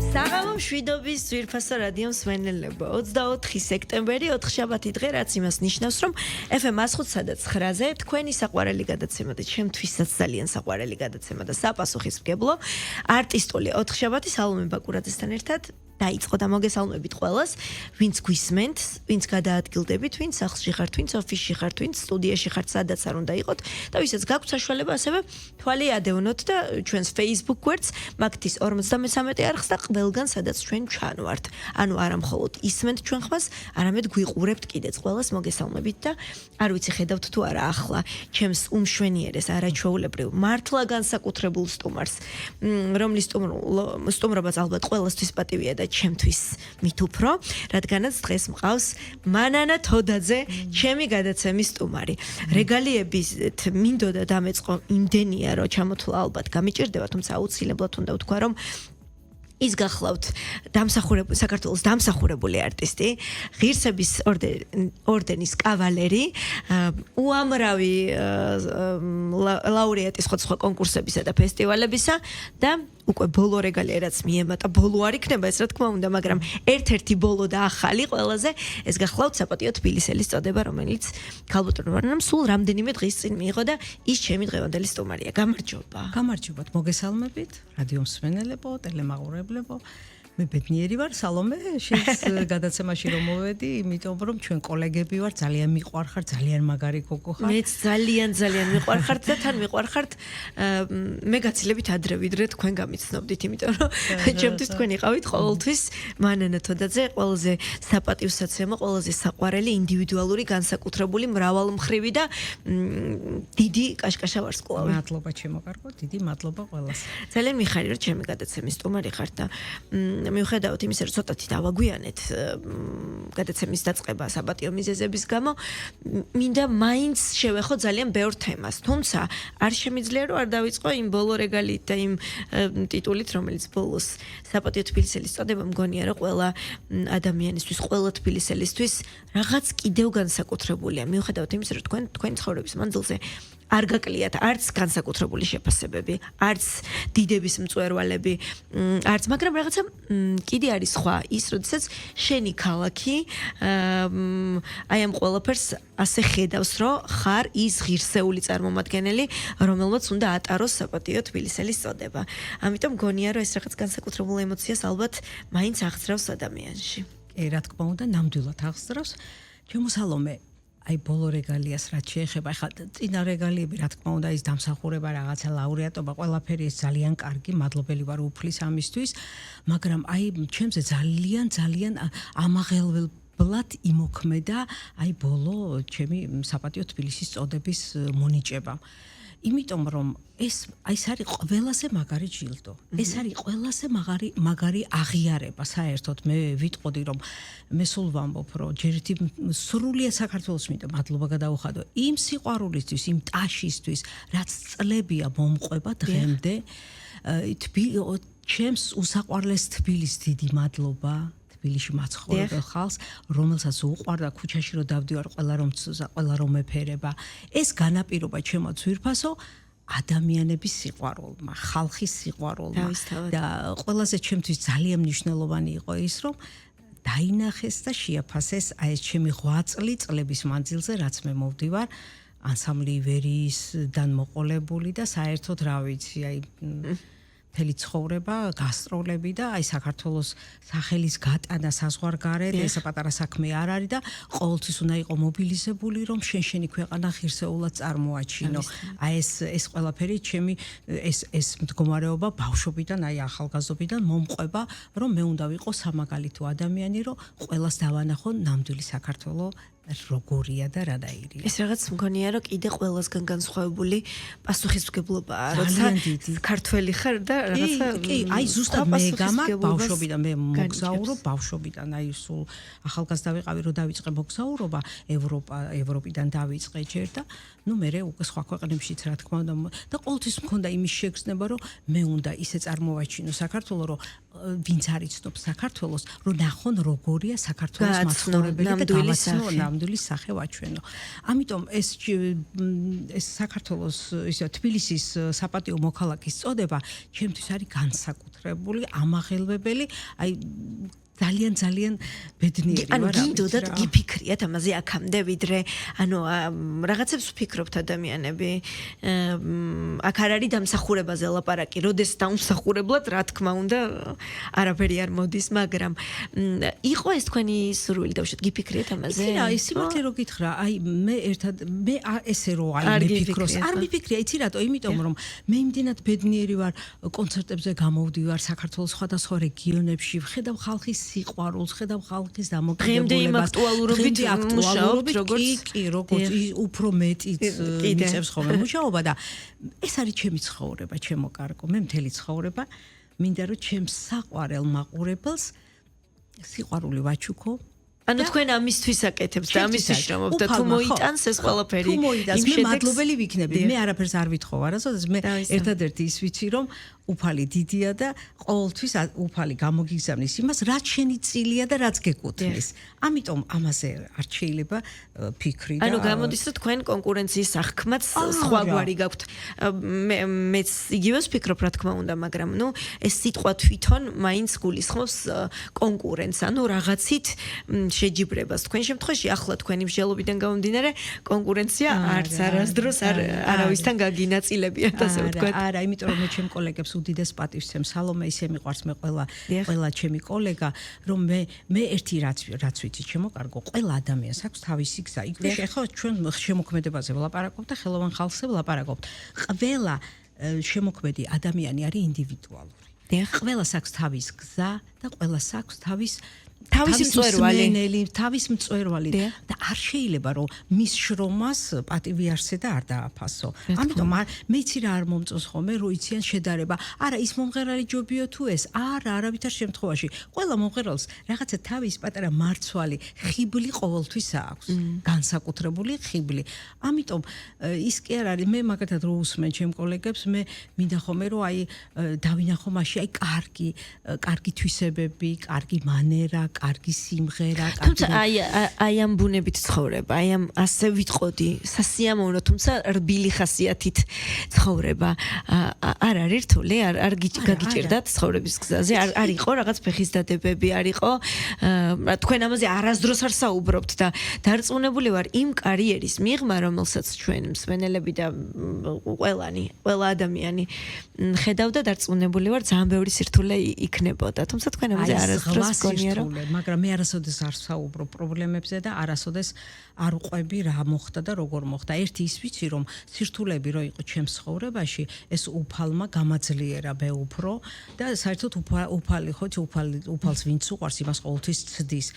საღამო მშვიდობის ძვირფასო რადიო მსმენელებო 24 სექტემბერი 4 შაბათი დღე რაც იმას ნიშნავს რომ FM 105.9-ზე თქვენი საყვარელი გადაცემა და ჩემთვისაც ძალიან საყვარელი გადაცემა და საპასუხისმგებლო არტისტული 4 შაბათი სალომე ბაკურაძესთან ერთად დაიწყო და მოგესალმებით ყველას, ვინც გვისმენთ, ვინც გადაადგილდებით, ვინც სახლში ხართ, ვინც ოფისში ხართ, ვინც სტუდიაში ხართ, სადაც არ უნდა იყოთ და ვისაც გაქვთ საშუალება ასევე თვალი ადევნოთ და ჩვენს Facebook გვერდს, მაგთის 53 არხს და ყველგან სადაც ჩვენ ჩანვართ. ანუ არა მხოლოდ ისმენთ ჩვენ ხმას, არამედ გვიყურებთ კიდეც ყველას მოგესალმებით და არ ვიცი ხედავთ თუ არა ახლა ჩემს უმშვენიერეს არაჩვეულებრივ მართლა განსაკუთრებულ სტუმარს, რომლის სტუმრობაც ალბათ ყველასთვის პატივია და ჩემთვის მით უფრო, რადგანაც დღეს მყავს მანანა თოდაძე, ჩემი გადაცემის სტუმარი. რეგალიებით მინდოდა დამეწყო იმდენია, რომ ჩამოთვლა ალბათ გამიჭირდება, თუმცა აუცილებლად უნდა ვთქვა, რომ ის გახლავთ საქართველოს დამსახურებული არტისტი, ღირსების ორდენის კავალერი, უამრავი ლაურეატი სხვა კონკურსებისა და ფესტივალებისა და უკვე ბოლო რეგალია რაც მიემატა, ბოლო არ იქნება ეს რა თქმა უნდა, მაგრამ ერთ-ერთი ბოლო და ახალი ყველაზე ეს გახლავთ საპატიო თბილისელის წოდება, რომელიც ქალბატონ ვარნამ სულ რამდენიმე დღის წინ მიიღო და ის ჩემი დღევანდელი სტუმარია. გამარჯობა. გამარჯობათ, მოგესალმებით, რადიო მსმენელებო, ტელემაყურებლებო. მე ბედნიერი ვარ, სალომე, შენს გადაცემაში რომ მოვედი, იმიტომ რომ ჩვენ კოლეგები ვარ, ძალიან მიყვარხარ, ძალიან მაგარი გოგო ხარ. მეც ძალიან მიყვარხართ და თან მიყვარხართ მე გაცილებით ადრე ვიდრე თქვენ გამიცნობდით, იმიტომ რომ ჩემთვის თქვენ იყავით ყოველთვის მანანა თოდაძე, ყველაზე საპატივსაცემო, ყველაზე საყვარელი, ინდივიდუალური, განსაკუთრებული, მრავალმხრივი და დიდი კაშკაშა ვარსკვლავი. მადლობა ჩემო კარგო, დიდი მადლობა ყველას. ძალიან მიხარი რომ ჩემი გადაცემის სტუმარი ხარ და მიუხედავად იმისა, რომ ცოტათი დავაგვიანეთ გადაცემის დაწყება საპატიო მიზეზების გამო, მინდა მაინც შევეხო ძალიან ბევრ თემას. თუმცა არ შემიძლია რომ არ დავიწყო იმ ბოლო რეგალით და იმ ტიტულით, რომელიც ბოლოს საპატიო თბილისელის წოდება მგონია, რომ ყველა ადამიანისთვის, ყველა თბილისელისთვის რაღაც კიდევ განსაკუთრებულია. მიუხედავად იმისა, რომ თქვენი ცხოვრების მანძილზე არ გაკლიათ არც განსაკუთრებული შეფასებები, არც დიდების მწვერვალები, არც, მაგრამ რაღაცა კიდე არის სხვა ის, როდესაც შენი ქალაქი აი ამ ყველაფერს ასე ხედავს, რომ ხარ ის ღირსეული წარმომადგენელი, რომელმაც უნდა ატაროს საპატიო თბილისელის წოდება. ამიტომ მგონია, რომ ეს რაღაც განსაკუთრებულ ემოციას ალბათ მაინც აღძრავს ადამიანში. რა თქმა უნდა, ნამდვილად აღძრავს. ჩემო სალომე, აი ბოლო რეგალიას რაც შეეხება, ახლა წინა რეგალიები, რა თქმა უნდა, ის დამსახურება, რაღაცა ლაურეატობა, ყველაფერი ეს ძალიან კარგი, მადლობელი ვარ უფლის ამისთვის, მაგრამ აი ჩემზე ძალიან ამაღელებლად იმოქმედა აი ბოლო ჩემი საპატიო თბილისის წოდების მონიჭება. იმიტომ რომ ეს არის ყველაზე მაგარი ჯილდო. ეს არის ყველაზე მაგარი აღიარება საერთოდ. მე ვიტყოდი რომ მე სულ ვამბობ რომ ჯერ ერთი სრულიად საქართველოს მინდა მადლობა გადაუხადო იმ სიყვარულისთვის, იმ ტაშისთვის, რაც წლებია მომყვება დღემდე. ჩემს უსაყვარლეს თბილის დიდი მადლობა. თბილისში მაცხოვრებელ ხალხს, რომელსაც უყვარდა ქუჩაში რომ დავდივარ, ყველა რომ მეფერება. ეს განაპირობა ჩემო ძვირფასო ადამიანების სიყვარულმა, ხალხის სიყვარულმა და ყველაზე ჩემთვის ძალიან მნიშვნელოვანი იყო ის, რომ დაინახეს და შეაფასეს აი ეს ჩემი 8 წლების მანძილზე, რაც მე მოვდივარ ანსამბლი ივერისდან მოყოლებული და საერთოდ რა ვიცი, აი მთელი ცხოვრება, გასტროლები და აი საქართველოს სახელის გატანა საზღვარგარეთ, ეს პატარა საქმე არ არის და ყოველთვის უნდა იყო მობილიზებული, რომ შენი ქვეყანა ღირსეულად წარმოაჩინო. აი ეს ყველაფერი ჩემი ეს მდგომარეობა ბავშვობიდან, აი ახალგაზრდობიდან მომყვება, რომ მე უნდა ვიყო სამაგალითო ადამიანი, რომ ყველას დავანახო ნამდვილი საქართველო როგორია და რა დაირია. ეს რაღაც მგონია, რომ კიდე ყველასგან განსხვავებული პასუხისმგებლობაა, როცა ქართველი ხარ და რაღაცა აი ზუსტად მე გამარ ბავშვობიდან მე მოგზაურობ ბავშვობიდან აი სულ ახალგაზრდა ვიყავი რომ დავიწყე მოგზაურობა ევროპიდან დავიწყე ჯერ და ნუ მე უკვე სხვა ქვეყნებშიც რა თქმა უნდა და ყოველთვის მქონდა იმის შეგრძნება რომ მე უნდა ისე წარმოვაჩინო საქართველო რომ ვინც არ იცნობს საქართველოს რომ ნახონ როგორია საქართველოს მაცხოვრებელი და გავაცნო ნამდვილი სახე ვაჩვენო. ამიტომ ეს საქართველოს ისე თბილისის საპატიო მოქალაქის წოდება ჩემთვის არის განსაკუთრებული, ამაღელვებელი, აი ძალიან ბედნიერი ვარ. ანუ გინდოდათ გიფიქრიათ ამაზე აქამდე ვიდრე ანუ რაღაცებს ვფიქრობთ ადამიანები აქ არ არის დამსახურებაზე ლაპარაკი, როდეს დამსახურებლად რა თქმა უნდა არაფერი არ მოდის, მაგრამ იყო ეს თქვენი სურვილი დავშოთ გიფიქრიათ ამაზე? იცი რა, სიმართლე რო გითხრა, აი მე ესე რო აი მიფიქროს, არ მიფიქრია, იცი რატო? იმიტომ რომ მე იმდენად ბედნიერი ვარ, კონცერტებზე გამოვდივარ საქართველოს სხვადასხვა რეგიონებში, ვხედავ ხალხის სიყვარულს, ხედავ ხალხის დამოკიდებულებას. აქტუალურობით როგორც უფრო მეტიც მიწევს ხოლმე მუშაობა და ეს არის ჩემი ცხოვრება, ჩემო კარგო, მე მთელი ცხოვრება მინდა რომ ჩემს საყვარელ მაყურებელს სიყვარული ვაჩუქო. ანუ თქვენ ამისთვის აკეთებთ და ამის შრომობთ და თუ მოიტანს ეს ყველაფერი იმ შედეგს მე მადლობელი ვიქნები. მე არაფერს არ ვითხოვ არასოდეს მე ერთადერთი ის ვიცი რომ უფალი დიდია და ყოველთვის უფალი გამოგიგზავნის იმას, რაც შენი წილია და რაც გეკუთვნის. ამიტომ ამაზე არ შეიძლება ფიქრი და ანუ გამოდის რომ თქვენ კონკურენციის აღქმაც სხვაგვარი გაქვთ. მეც იგივეს ვფიქრობ რა თქმა უნდა, მაგრამ ნუ ეს სიტყვა თვითონ მაინც გულისხმობს კონკურენცს, ანუ რაღაცით შეჯიბრებას. თქვენ შემთხვევაში ახლა თქვენი მსჯელობიდან გამომდინარე კონკურენცია არც არასდროს არავისთან გაგინაწილებიათ ასე ვთქვათ. არა, იმიტომ რომ მე ჩემ კოლეგებს უდიდეს პატივს ვცემ, სალომე ისე მიყვარს მე ყველა ჩემი კოლეგა, რომ მე ერთი რაც ვიცი, ჩემო კარგო, ყველა ადამიანს აქვს თავისი გზა. იქვე ხო ჩვენ შემოქმედებაზე ვლაპარაკობთ და ხელოვან ხალხზე ვლაპარაკობთ. ყველა შემოქმედი ადამიანი არის ინდივიდუალური. ყველას აქვს თავის გზა და ყველას აქვს თავის მწვერვალი და არ შეიძლება რომ მის შრომას პატივი არსე და არ დააფასო. ამიტომ მე იცი რა არ მომწონს ხოლმე, რო იციან შედარება. არა, ის მომღერალი ჯობიო თუ ეს? არა, არავითარ შემთხვევაში. ყველა მომღერალს რაღაცა თავის პატარა მარცვალი, ხიბლი ყოველთვის აქვს. განსაკუთრებული ხიბლი. ამიტომ ის კი არ არის, მე მაგათად რო უსმენ ჩემ კოლეგებს, მე მინდა ხოლმე რომ აი დავინახო მაშინ აი კარგი თვისებები, კარგი მანერა, კარგი სიმღერა, თუმცა აი ამ ბუნებით ცხოვრება, აი ამ ასე ვიტყოდი, სასიამოვნო, თუმცა რბილი ხასიათით ცხოვრება არ არის რთული, არ გაგიჭირდათ ცხოვრების გზაზე, არ იყო რაღაც ფეხის დადებები, არ იყო თქვენ ამაზე არასდროს არ საუბრობთ და დარწმუნებული ვარ იმ კარიერის მიღმა, რომელსაც ჩვენ მსმენელები და ყველა ადამიანი ხედავდა, დარწმუნებული ვარ ძალიან ბევრი სირთულე იქნებოდა, თუმცა თქვენ ამაზე არასდროს გონია რომ მაგრამ მე არასოდეს არ საუბრობ პრობლემებზე და არასოდეს არ უყვები რა მოხდა და როგორ მოხდა. ერთი ის ვიცი რომ სირთულეები რო იყო ჩემს ცხოვრებაში, ეს უფალმა გამაძლიერა მე უფრო და საერთოდ უფალი ხო, უფალს ვინც უყვარს, იმას ყოველთვის ცდის.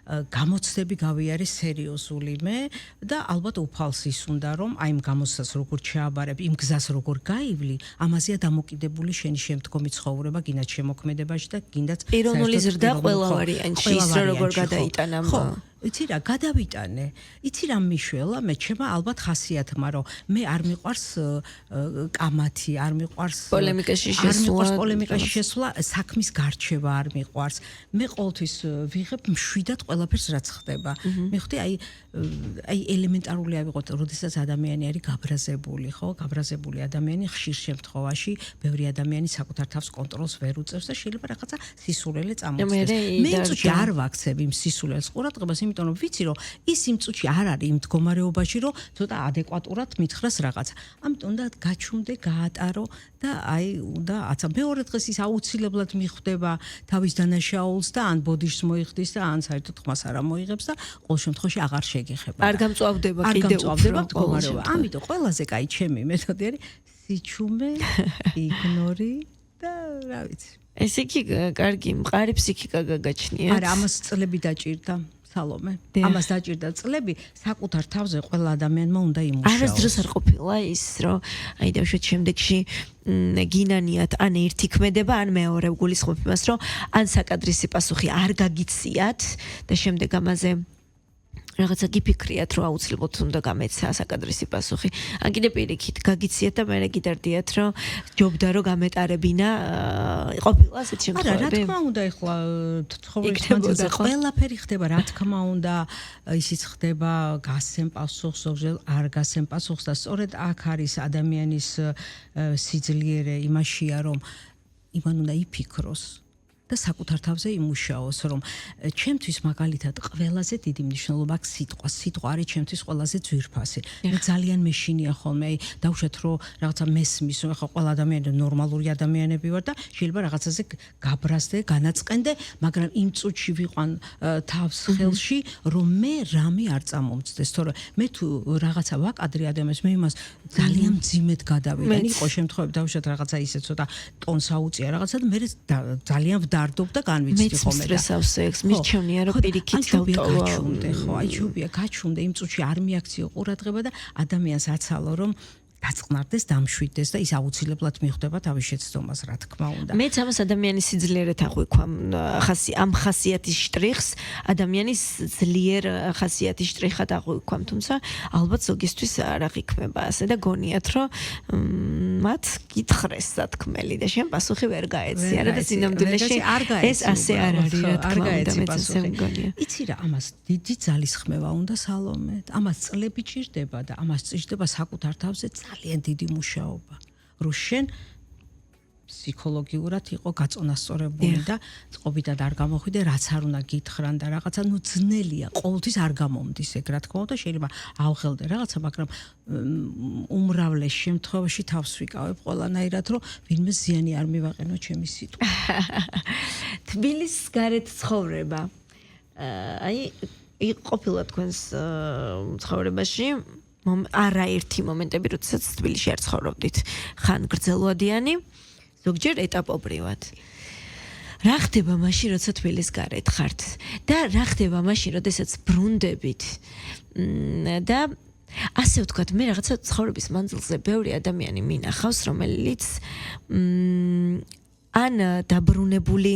გამოცდები გავიარე სერიოზული მე და ალბათ უფალს ის უნდა რომ აი იმ გამოცდას როგორ შეაბარებ, იმ გზას როგორ გაივლი, ამაზეა დამოკიდებული შენი შემდგომი ცხოვრება, გინდათ შემოქმედებაში და გინდათ პიროვნული ზრდა ყველა ვარიანტში ის როგორ გადაიტანა. ხო, იცი რა, გადავიტანე. იცი რა მიშველა, მე ჩემა ალბათ ხასიათმა, რომ მე არ მიყვარს კამათი, არ მიყვარს პოლემიკაში შესვლა, საქმის გარჩევა არ მიყვარს. მე ყოველთვის ვიღებ მშვიდად ყველაფერს რაც ხდება. მიხდი აი ელემენტარული ავიღოთ, როდესაც ადამიანი არის გაბრაზებული, ხო? გაბრაზებული ადამიანი ხშირ შემთხვევაში ბევრი ადამიანი საკუთარ თავს კონტროლს ვერ უწევს და შეიძლება რაღაცა სისულელე წამოწდეს. მე იმ წუთში არ ვაქცევ იმ სისულელს ყურადღებას, იმიტომ რომ ვიცი რომ ის იმ წუთში არ არის იმ მდგომარეობაში, რომ ცოტა ადეკვატურად მითხრას რაღაცა. ამიტომ უნდა გაჩუმდე, გაატარო და აი უნდა აცა მეორე დღეს ის აუცილებლად მიხვდება თავის დანაშაულს და ან ბოდიშს მოიხდის და ან საერთოდ ხმას არ მოიღებს და ყოველ შემთხვევაში აღარ შეგეხება. არ გამწვავდება კიდევ უფრო მდგომარეობა. ამიტომ ყველაზე კაი ჩემი მეთოდი არის სიჩუმე, იგნორი და რა ვიცი. ესე იგი კარგი მყარი ფსიქიკა გაგაჩნიათ. არა, ამას წლები დაჭირდა. სალომე. ამას დაჭირდა წლები, საკუთარ თავზე ყველა ადამიანმა უნდა იმუშაოს. არასდროს არ ყოფილა ის, რომ აი დავშოთ შემდეგში გინანიათ ან ერთი ქმედება, ან მეორე გულისხმობ იმას, რომ ან საკადრისი პასუხი არ გაგიციათ და შემდეგ ამაზე რაღაცა გიფიქრიათ, რომ აუცილებლად უნდა გამეცა საკადრისი პასუხი. ან კიდე პირიქით, გაგიციათ და მე გიდარდიათ, რომ ჯობდა რომ გამეტარებინა ყოფილა ასეთ შემთხვევები. არა, რა თქმა უნდა, ეხლა ცხოვრების მანძილზე ყველაფერი ხდება, რა თქმა უნდა, ისიც ხდება, გასცემ პასუხს, ზოგჯერ არ გასცემ პასუხს და სწორედ აქ არის ადამიანის სიძლიერე იმაშია, რომ იმან უნდა იფიქროს და საკუთარ თავზე იმუშაოს, რომ ჩემთვის მაგალითად ყველაზე დიდი მნიშვნელობა აქვს სიტყვა არის ჩემთვის ყველაზე ძვირფასი. მე ძალიან მეშინია ხოლმე, დავუშვათ რომ რაღაცა მესმის, რომ ახლა ყველა ადამიანი ნორმალური ადამიანები ვარ და შეიძლება რაღაცაზე გაბრაზდე, განაწყენდე, მაგრამ იმ წუთში ვიყვან თავს ხელში, რომ მე რამე არ წამომწდეს, თორე მე თუ რაღაცა ვაკადრი ადამიანს, მე იმას ძალიან მძიმედ გადავიღე. იყო შემთხვევები, დავუშვათ რაღაცა ისე ცოტა ტონს აუწია რაღაცა და მე ძალიან დარდობ და განვიცდი ხოლმე და სტრესავს ეს მირჩევნია რომ პირიქით დავტოვო ხო აი ჯობია გაჩვენდე იმ წუთში არ მიაქციო ყურადღება და ადამიანს აცალო რომ დაწყნარდეს, დამშვიდდეს და ის აუცილებლად მიხვდება თავის შეცდომას, რა თქმა უნდა. მეც ამას ადამიანის სიძლიერეთ აღვიქვამ ამ ხასიათის შტრიხს, ადამიანის ძლიერ ხასიათის შტრიხად აღვიქვამ, თუმცა ალბათ ზოგისთვის არ აღიქმება ასე და გონიათ, რომ მათ გითხრეს სათქმელი და შენ პასუხი ვერ გაეცი, არა და სინამდვილეში ეს ასე არ არის, რა თქმა უნდა, მეც ასე მგონია. იცი რა, ამას დიდი ძალისხმევა უნდა სალომე, ამას წლები ჭირდება და ამას ჭირდება საკუთარ თავზე ძალიან დიდი მუშაობა, რომ შენ ფსიქოლოგიურად იყო გაწონასწორებული და წყობითად არ გამოხვიდე, რაც არ უნდა გითხრან და რაღაცა, ნუ ძნელია, ყოველთვის არ გამომდის ეგ, რა თქმა უნდა, შეიძლება ავღელდე რაღაცა, მაგრამ უმრავლეს შემთხვევაში თავს ვიკავებ ყველანაირად, რომ ვინმე ზიანი არ მივაყენო ჩემი სიტყვა. თბილისის გარეთ ცხოვრება. აი, ყოფილა თქვენს ცხოვრებაში არაერთი მომენტები, როდესაც თბილისში არ ცხოვრობდით. ხან გრძელვადიანი, ზოგჯერ ეტაპობრივად. რა ხდება მაშინ, როცა თბილისის გარეთ ხართ? და რა ხდება მაშინ, როდესაც ბრუნდებით? და ასე ვთქვათ, მე რაღაცა ცხოვრების მანძილზე ბევრი ადამიანი მინახავს, რომელიც ან დაბრუნებული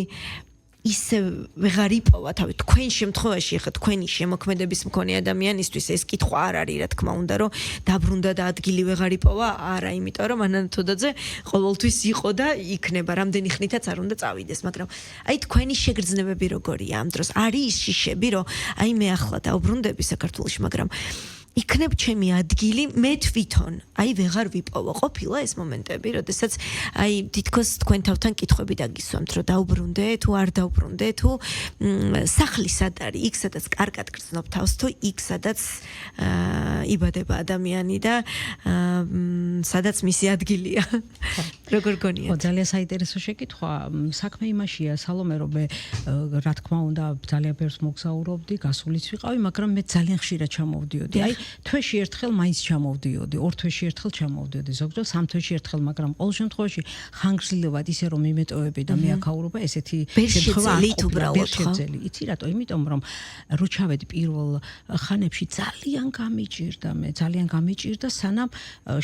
ისე ვეღარ იპოვა თავი თქვენ შემთხვევაში ხა თქვენი შემოქმედების მქონე ადამიანისთვის ეს კითხვა არ არის რა თქმა უნდა რომ დაბრუნდა და ადგილი ვეღარ იპოვა არა იმიტომ რომ ანან თოდაძე ყოველთვის იყო და იქნება რამდენი ხნითაც არ უნდა წავიდეს მაგრამ აი თქვენი შეგრძნებები როგორია ამ დროს არის ის შიშები რომ აი მე ახლა დავბრუნდები საქართველოში მაგრამ იქნებ ჩემი ადგილი მე თვითონ აი ვეღარ ვიპოვო ყოფილა ეს მომენტები როდესაც აი თითქოს თქვენ თავთან კითხვები დაგისვამთ რომ დაუბრუნდე თუ არ დაუბრუნდე თუ სახლი სად არის იქ სადაც კარგად გრძნობ თავს თუ იქ სადაც იბადება ადამიანი და სადაც მისი ადგილია როგორ გონიათ ხო ძალიან საინტერესო შეკითხვა საქმე იმაშია სალომე რომ მე რა თქმა უნდა ძალიან ბევრს მოგზაურობდი გასულიც ვიყავი მაგრამ მე ძალიან ხშირად ჩამოვდიოდი აი თვეში ერთხელ მაინც ჩამოვდიოდი, ორ თვეში ერთხელ ჩამოვდიოდი, ზოგჯერ სამ თვეში ერთხელ, მაგრამ ყოველ შემთხვევაში ხანგრძლივად ისე რომ იმეტოები და მეაქაურობა ესეთი შემთხვევა უბრალოდ ხო? იცი რატო? იმიტომ რომ რო ჩავედი პირველ ხანებში ძალიან გამიჭირდა სანამ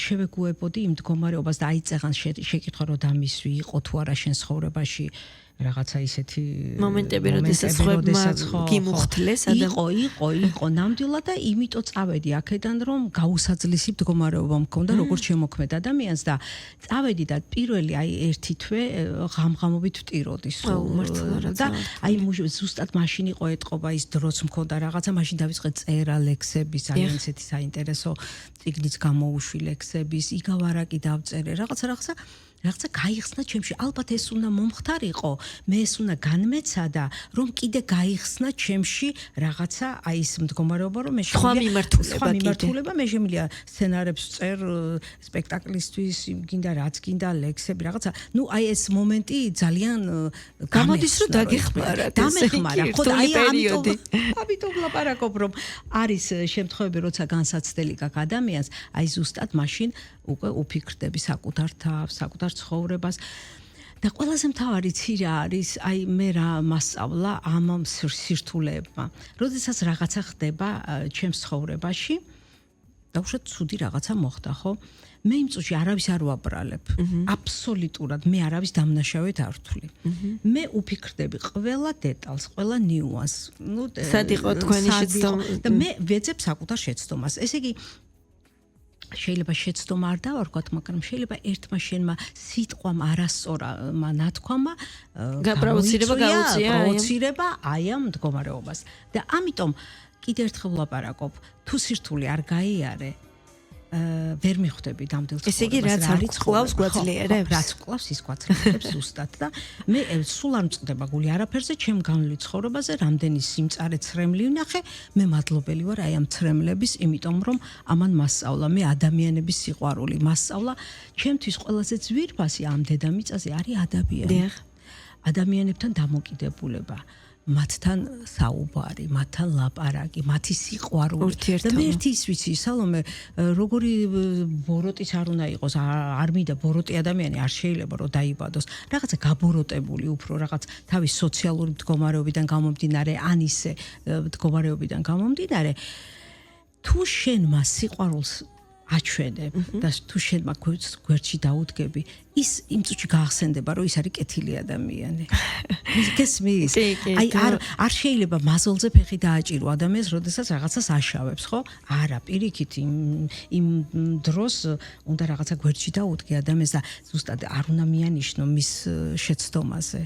შევეგუებოდი იმ მდგომარეობას და აიწეღან შეკითხვა რომ დამისვი იყო თუ არა შენ ცხოვრებაში რაღაცა ისეთი მომენტები როდესაც გიმუხთლეს იყო ნამდვილად და იმიტომ წავედი აქედან რომ გაუსაძლისი მდგომარეობა მქონდა როგორც შემოქმედ ადამიანს და წავედი და პირველი აი ერთი თვე ღამღამობით ვტიროდი სულ და აი ზუსტად მაშინ იყო ეტყობა ის დროც მქონდა რაღაცა მაშინ დავიწყე წერა ლექსების ძალიან ისეთი საინტერესო წიგნიც გამოუშვი ლექსების იგავარაკი დავწერე რაღაცა გაიხსნა ჩემში ალბათ ეს უნდა მომხდარიყო მე ეს უნდა განმეცადა რომ კიდე გაიხსნა ჩემში რაღაცა აი ეს მდგომარეობა რომ მე სხვა მიმართულება მე შემიძლია სცენარებს წერ სპექტაკლისთვის გინდა რაც გინდა ლექსები რაღაცა ნუ აი ეს მომენტი ძალიან გამოდის რომ დაგეხმარათ ხო და აი ამიტომ ლაპარაკობ რომ არის შემთხვევები როცა განსაცდელი გაქვს ადამიანს აი ზუსტად მაშინ უკვე უფიქრდები საკუთარ თავს საკუთარ ცხოვრებას და ყველაზე მთავარი ცირა არის აი მე რა მასწავლა ამ სირთულეებმა. როდესაც რაღაცა ხდება ჩემს ცხოვრებაში, დაუშვათ ცუდი რაღაცა მოხდა, ხო? მე იმ წუთში არავის არ ვაბრალებ. აბსოლუტურად მე არავის დამნაშავედ არ ვთვლი. მე უფიქრდები ყველა დეტალს, ყველა ნიუანსს. სად იყო თქვენი შეცდომა? და მე ვეძებ საკუთარ შეცდომას. ესე იგი შეიძლება შეცდომა არ დავარქვათ, მაგრამ შეიძლება ერთმა შენმა სიტყვამ არასწორმა ნათქვამა პროვოცირება აი ამ მდგომარეობას. და ამიტომ კიდევ ერთხელ ვლაპარაკობ, თუ სირთულე არ გაიარე, ვერ მიხვდები დამდელ ცხოვრებას. ესე იგი რაც არ ყავს გვაძლიერებს? რაც ყავს ის გვაძლიერებს ზუსტად და მე სულ არ მწყდება გული არაფერზე, ჩემ განვლილ ცხოვრებაზე, რამდენი სიმწარე ცრემლი ვნახე, მე მადლობელი ვარ აი ამ ცრემლების, იმიტომ რომ ამან მასწავლა მე ადამიანების სიყვარული, მასწავლა ჩემთვის ყველაზე ძვირფასი ამ დედამიწაზე არის ადამიანი. ადამიანებთან დამოკიდებულება. მათთან საუბარი, მათთან ლაპარაკი, მათი სიყვარული. და მე ერთი ის ვიცი, სალომე, როგორი ბოროტიც არ უნდა იყოს, არ მინდა ბოროტი ადამიანი არ შეიძლება რომ დაიბადოს. რაღაცა გაბოროტებული უფრო, რაღაც თავის სოციალური მდგომარეობიდან გამომდინარე, ან ისე მდგომარეობიდან გამომდინარე, თუ შენმა სიყვარულს აჩვენებ და თუ შენმა გვერდში დაუდგები, ის იმ წუთში გაახსენდება, რომ ის არის კეთილი ადამიანი. გესმის? აი არ შეიძლება მაზოლზე ფეხი დააჭირო ადამიანს, როდესაც რაღაცას აშავებს, ხო? არა, პირიქით იმ დროს უნდა რაღაცა გვერდში დაუდგე ადამიანს და ზუსტად არ უნდა მიანიშნო მის შეცდომაზე.